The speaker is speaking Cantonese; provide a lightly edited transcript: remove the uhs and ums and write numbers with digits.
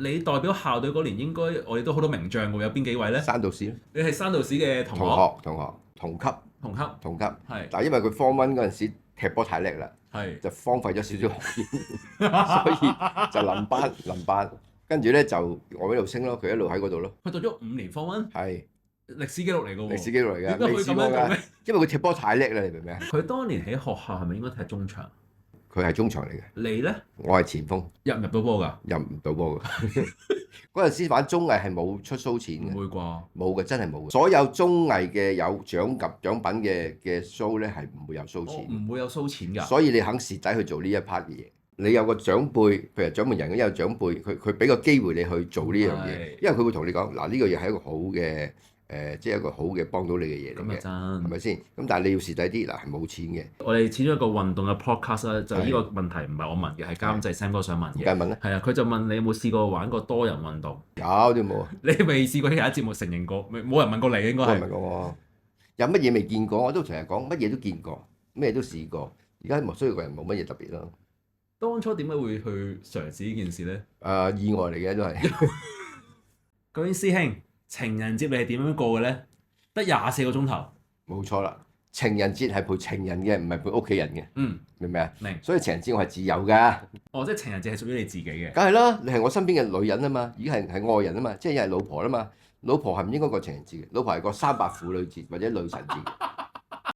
你代表校隊嗰年應該我哋都好多名將喎，有邊幾位咧？山道士咯，你係山道士嘅同學，同級，同級，係，但係因為佢 Form 1嗰陣時踢波太叻啦，係，就荒廢咗少少學業，所以就臨班，跟住咧就我一路升咯，佢一路喺嗰度咯。佢讀咗5年 Form 1，係歷史記錄嚟㗎喎。歷史記錄嚟㗎，點解可以咁樣做咩？因為佢踢波太叻啦，你明唔明啊？佢當年喺學校係咪應該踢中場？佢係中場嚟嘅，你咧我係前鋒，入唔入到波㗎？入唔到波㗎。嗰陣時玩綜藝係冇出 show 錢嘅，唔會啩？冇嘅，真係冇嘅。所有綜藝嘅有獎品嘅 show 咧係唔會有 show 錢，唔會有收錢㗎。所以你肯蝕底去做呢一 part 嘅嘢，你有個長輩，譬如掌門人，有長輩，佢俾個機會你去做呢樣嘢，因為佢會同你講嗱，呢個嘢係一個好嘅。即係一個好嘅幫到你嘅嘢嚟嘅，係咪先？咁但係你要蝕底啲嗱，係冇錢嘅。我哋始終一個運動嘅 podcast 咧，就呢個問題唔係我問嘅，係監製 Sam 哥想問嘅。梗係問啦。係啊，佢就問你有冇試過玩過多人運動？有都冇啊！你未試過喺其他節目承認過？冇人問過你應該係。冇人問過我。有乜嘢未見過？我都成日講乜嘢都見過，咩都試過。而家需要個人冇乜嘢特別咯。當初點解會去嘗試呢件事咧？意外嚟嘅都係。究竟師兄情人節你係點樣過嘅咧？得24個鐘頭。冇錯啦，情人節係陪情人嘅，唔係陪屋企人嘅。明唔明啊？明。所以情人節我係自由㗎。哦，即係情人節係屬於你自己嘅。梗係啦，你係我身邊嘅女人啊嘛，已經係愛人啊嘛，即係老婆啦嘛。老婆係唔應該過情人節嘅，老婆係過300婦女節或者女神節。